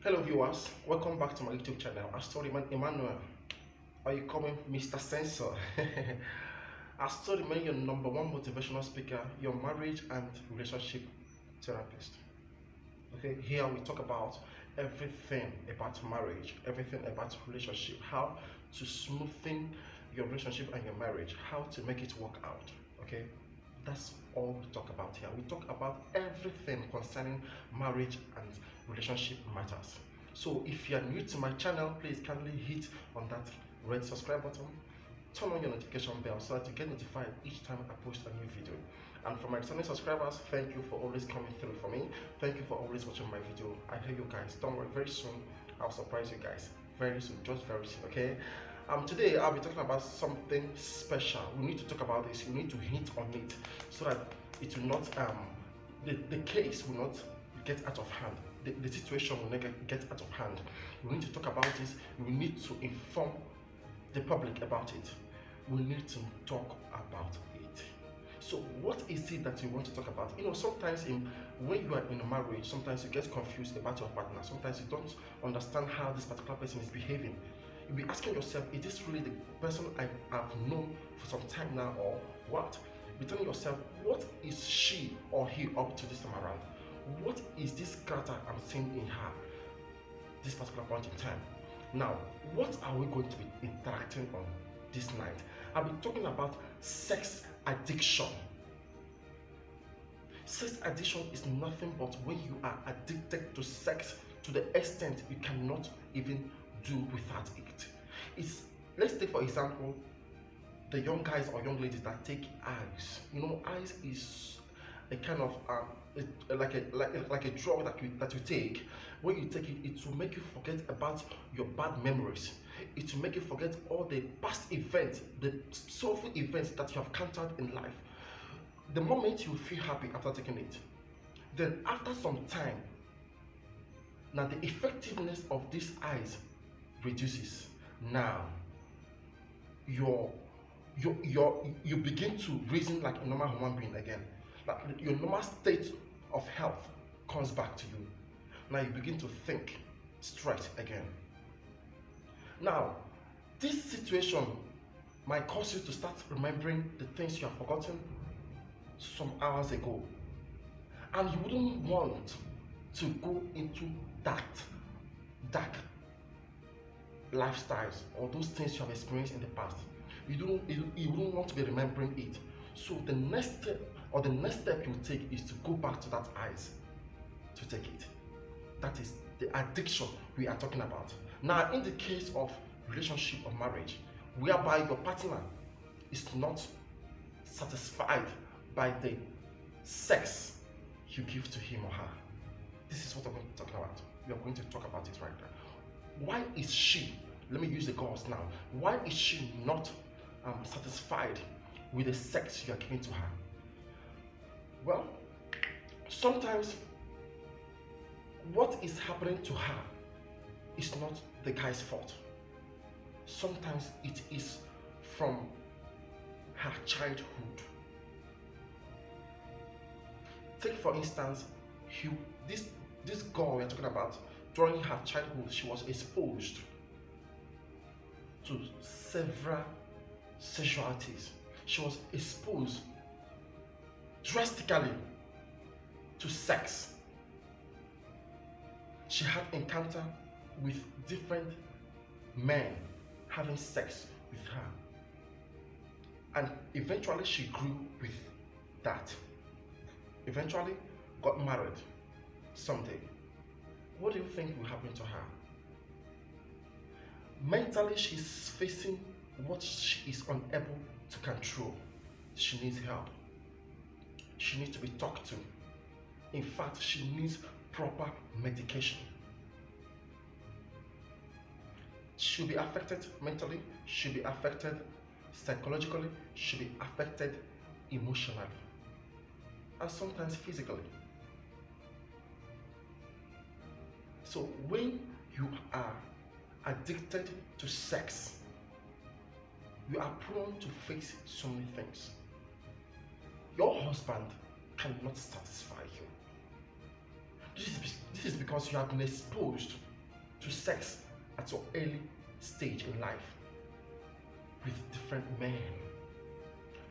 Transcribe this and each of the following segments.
Hello viewers, welcome back to my YouTube channel. Storyman Emmanuel, or you call me Mr. Sensor. Storyman, your number one motivational speaker, your marriage and relationship therapist. Okay, here we talk about everything about marriage, everything about relationship, how to smoothen your relationship and your marriage, how to make it work out. Okay, that's all we talk about here. We talk about everything concerning marriage and relationship matters. So if you are new to my channel, please kindly hit on that red subscribe button, turn on your notification bell so that you get notified each time I post a new video. And for my returning subscribers, thank you for always coming through for me. Thank you for always watching my video. I hear you guys. Don't worry, very soon I'll surprise you guys. Very soon, just very soon, okay? Today I'll be talking about something special. We need to talk about this. We need to hint on it so that it will not the case will not get out of hand. The situation will not get out of hand. We need to talk about this. We need to inform the public about it. We need to talk about it. So what is it that you want to talk about? You know, sometimes when you are in a marriage, sometimes you get confused about your partner. Sometimes you don't understand how this particular person is behaving. You'll be asking yourself, is this really the person I have known for some time now, or what? Be telling yourself, what is she or he up to this time around? What is this character I'm seeing in her this particular point in time? Now, what are we going to be interacting on this night? I'll be talking about sex addiction. Sex addiction is nothing but when you are addicted to sex to the extent you cannot even do without it. Let's take for example the young guys or young ladies that take ice. You know, ice is a kind of like a drug that you take. When you take it, it will make you forget about your bad memories. It will make you forget all the past events, the soulful events that you have encountered in life. The moment you feel happy after taking it, then after some time, now the effectiveness of this ice reduces. Now you begin to reason like a normal human being again. Like your normal state of health comes back to you. Now you begin to think straight again. Now this situation might cause you to start remembering the things you have forgotten some hours ago, and you wouldn't want to go into that dark lifestyles or those things you have experienced in the past. You wouldn't want to be remembering it. So the next step you take is to go back to that ice to take it. That is the addiction we are talking about. Now, in the case of relationship or marriage, whereby your partner is not satisfied by the sex you give to him or her, this is what I'm going to talk about. We are going to talk about it right now. Why is she, let me use the girls now, why is she not satisfied with the sex you are giving to her? Well, sometimes what is happening to her is not the guy's fault. Sometimes it is from her childhood. Take for instance, this girl we're talking about, during her childhood, she was exposed to several sexualities. She was exposed drastically to sex. She had encounter with different men having sex with her, and eventually she grew with that. Eventually got married someday. What do you think will happen to her? Mentally, she's facing what she is unable to control. She needs help. She needs to be talked to. In fact, she needs proper medication. She'll be affected mentally, she'll be affected psychologically, she'll be affected emotionally, and sometimes physically. So when you are addicted to sex, you are prone to face so many things. Your husband cannot satisfy you. This is because you have been exposed to sex at your early stage in life with different men.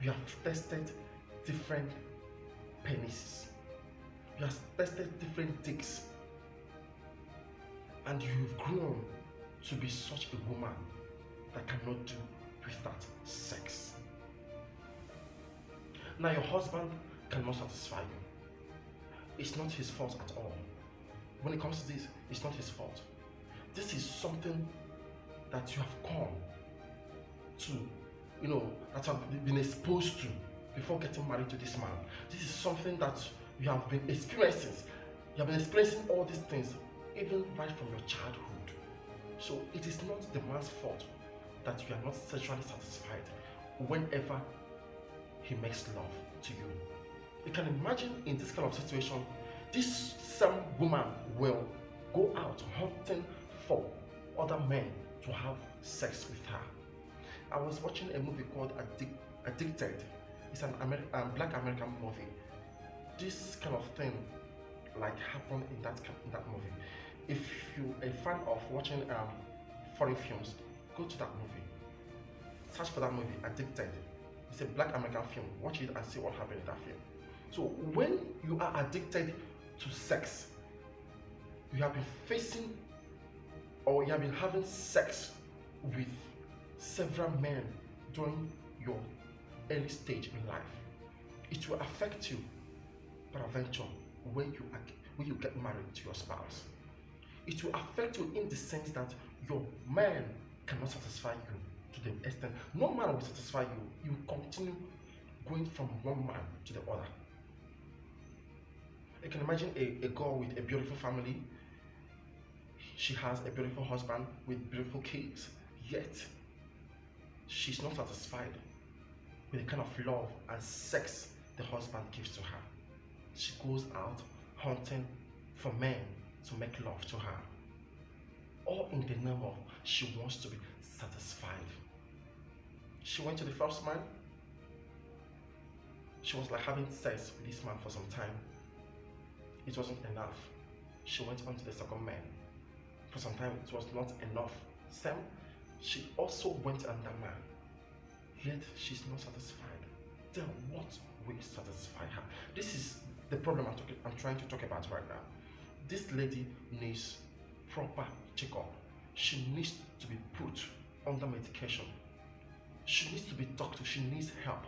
You have tested different penises. You have tested different dicks. And you've grown to be such a woman that cannot do without sex. Now your husband cannot satisfy you. It's not his fault at all. When it comes to this, it's not his fault. This is something that you have come to, that you have been exposed to before getting married to this man. This is something that you have been experiencing. You have been experiencing all these things even right from your childhood. So it is not the man's fault that you are not sexually satisfied whenever he makes love to you. You can imagine in this kind of situation, this same woman will go out hunting for other men to have sex with her. I was watching a movie called Addicted. It's an black American movie. This kind of thing happened in that movie. If you're a fan of watching foreign films, go to that movie. Search for that movie, Addicted. It's a black American film. Watch it and see what happened in that film. So when you are addicted to sex, you have been facing or you have been having sex with several men during your early stage in life. It will affect you peradventure when you get married to your spouse. It will affect you in the sense that your man cannot satisfy you to the extent. No man will satisfy you. You continue going from one man to the other. You can imagine a girl with a beautiful family. She has a beautiful husband with beautiful kids, yet she's not satisfied with the kind of love and sex the husband gives to her. She goes out hunting for men to make love to her, all in the name of she wants to be satisfied. She went to the first man. She was having sex with this man for some time. It wasn't enough. She went on to the second man. For some time, it was not enough. Sam, she also went on that man. Yet she's not satisfied. Then what will satisfy her? This is the problem I'm trying to talk about right now. This lady needs proper checkup. She needs to be put under medication. She needs to be talked to. She needs help.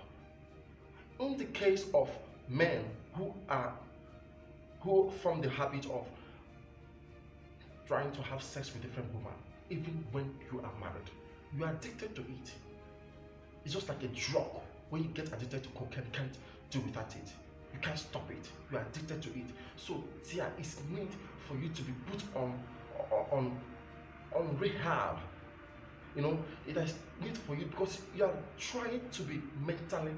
In the case of men who form the habit of trying to have sex with different women, even when you are married, you are addicted to it. It's just like a drug. When you get addicted to cocaine, you can't do without it. You can't stop it. You are addicted to it. So there is need for you to be put on rehab. It is need for you because you are trying to be mentally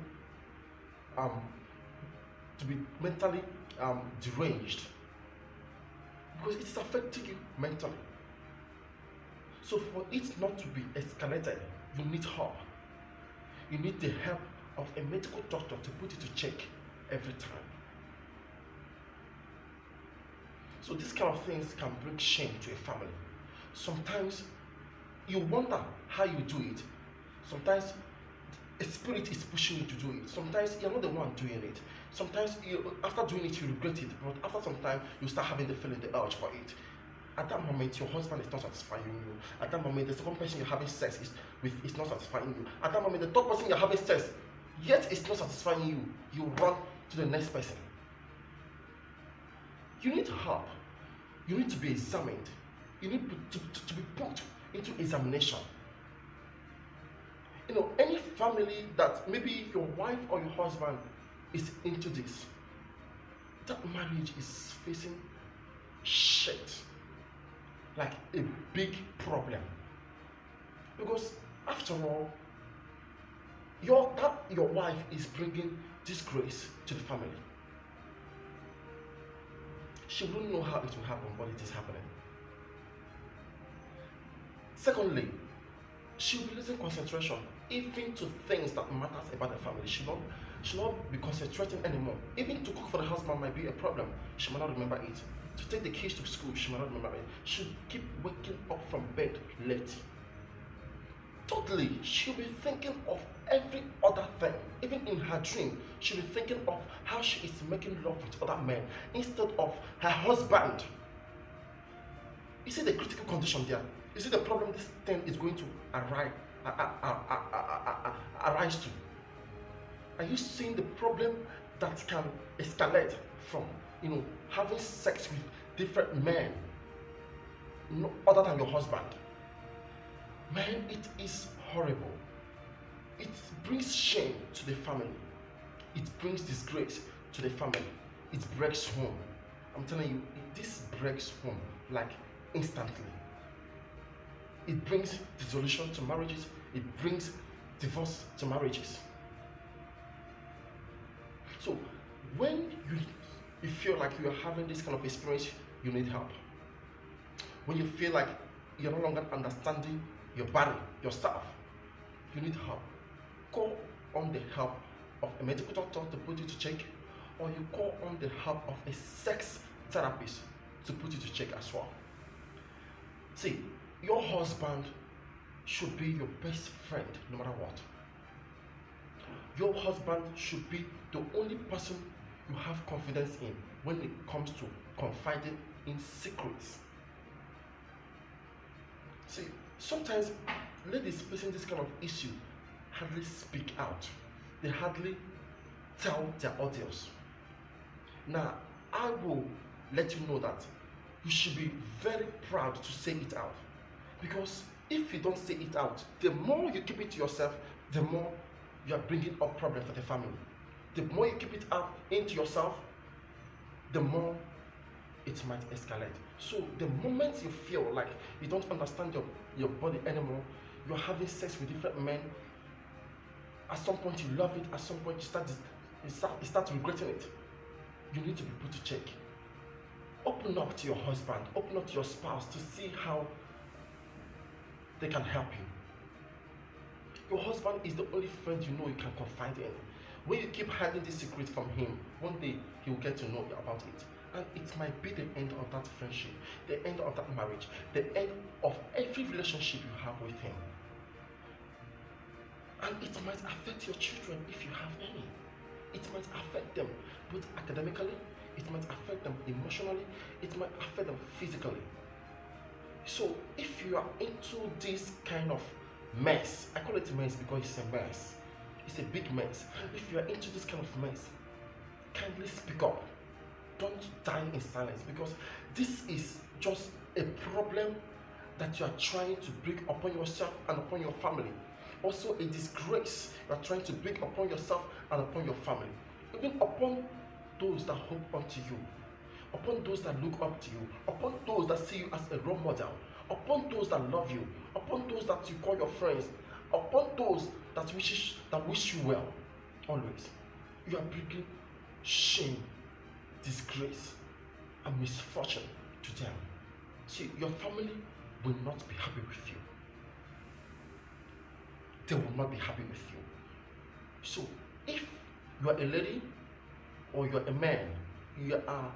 deranged, because it's affecting you mentally. So for it not to be escalated, you need help. You need the help of a medical doctor to put it to check every time. So these kind of things can bring shame to a family. Sometimes you wonder how you do it. Sometimes a spirit is pushing you to do it. Sometimes you're not the one doing it. Sometimes after doing it, you regret it, but after some time, you start having the feeling, the urge for it. At that moment, your husband is not satisfying you. At that moment, the second person you're having sex with is not satisfying you. At that moment, the third person you're having sex, yet it's not satisfying you. You run to the next person. You need help. You need to be examined. You need to be put into examination. Any family that maybe your wife or your husband is into this, that marriage is facing shit, like a big problem. Because after all, your wife is bringing disgrace to the family. She wouldn't know how it will happen, but it is happening. Secondly, she will be losing concentration even to things that matters about the family. She will not be concentrating anymore. Even to cook for the husband might be a problem. She might not remember it. To take the kids to school, she might not remember it. She'll keep waking from bed late. Thirdly, she'll be thinking of every other thing. Even in her dream, she'll be thinking of how she is making love with other men instead of her husband. You see the critical condition there? You see the problem this thing is going to arise to? Are you seeing the problem that can escalate from, having sex with different men, no other than your husband? Man, it is horrible. It brings shame to the family. It brings disgrace to the family. It breaks home. I'm telling you, this breaks home like instantly. It brings dissolution to marriages. It brings divorce to marriages. So when you feel like you are having this kind of experience, you need help. When you feel like you're no longer understanding your body, yourself, you need help. Call on the help of a medical doctor to put you to check, or you call on the help of a sex therapist to put you to check as well. See, your husband should be your best friend no matter what. Your husband should be the only person you have confidence in when it comes to confiding in secrets. See, sometimes ladies facing this kind of issue hardly speak out. They hardly tell their audience. Now, I will let you know that you should be very proud to say it out. Because if you don't say it out, the more you keep it to yourself, the more you are bringing up problems for the family. The more you keep it up into yourself, the more it might escalate. So the moment you feel like you don't understand your body anymore, you're having sex with different men, at some point you love it, at some point you start regretting it. You need to be put to check. Open up to your husband, open up to your spouse to see how they can help you. Your husband is the only friend you know you can confide in. When you keep hiding this secret from him, one day he will get to know about it. And it might be the end of that friendship, the end of that marriage, the end of every relationship you have with him. And it might affect your children if you have any. It might affect them both academically, it might affect them emotionally, it might affect them physically. So if you are into this kind of mess, I call it a mess because it's a mess. It's a big mess. If you are into this kind of mess, kindly speak up. Don't die in silence, because this is just a problem that you are trying to bring upon yourself and upon your family. Also a disgrace you are trying to bring upon yourself and upon your family. Even upon those that hope unto you, upon those that look up to you, upon those that see you as a role model, upon those that love you, upon those that you call your friends, upon those that wish you well. Always, you are bringing shame, disgrace, and misfortune to them. See, your family will not be happy with you. They will not be happy with you. So, if you are a lady or you are a man, you are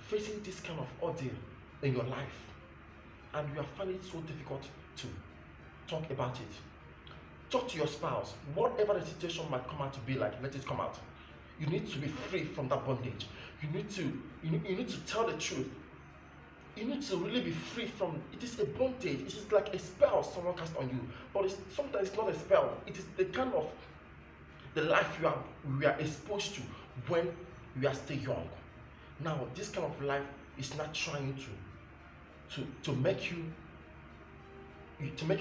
facing this kind of ordeal in your life, and you are finding it so difficult to talk about it, talk to your spouse. Whatever the situation might come out to be like, let it come out. You need to be free from that bondage. You need to tell the truth. You need to really be free from it. Is a bondage. It is like a spell someone cast on you, but sometimes it's not a spell. It is the kind of the life we are exposed to when we are still young. Now, this kind of life is not trying to make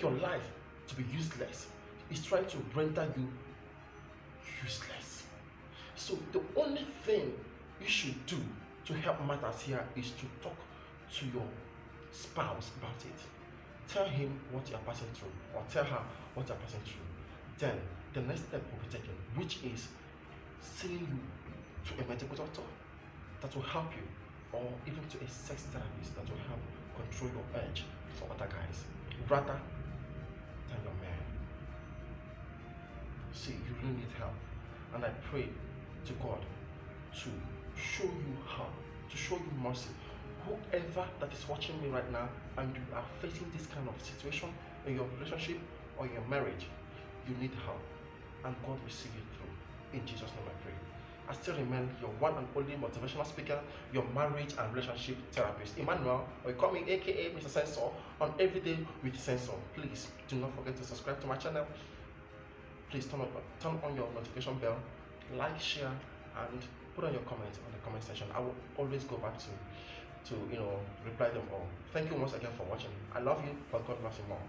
your life to be useless. It's trying to render you useless. So the only thing you should do to help matters here is to talk to your spouse about it. Tell him what you are passing through, or tell her what you are passing through. Then the next step will be taken, which is sending you to a medical doctor that will help you, or even to a sex therapist that will help control your urge for other guys rather than your man. See, you really need help, and I pray to God to show you how, to show you mercy whoever that is watching me right now and you are facing this kind of situation in your relationship or your marriage, you need help, and God will see you through. In Jesus' name I pray. I still remain your one and only motivational speaker, your marriage and relationship therapist, Emmanuel, or you call me aka Mr. Sensor, on Everyday with Sensor. Please do not forget to subscribe to my channel. Please turn on your notification bell, like, share, and put on your comments on the comment section. I will always go back to reply them all. Thank you once again for watching. I love you, but God loves you more.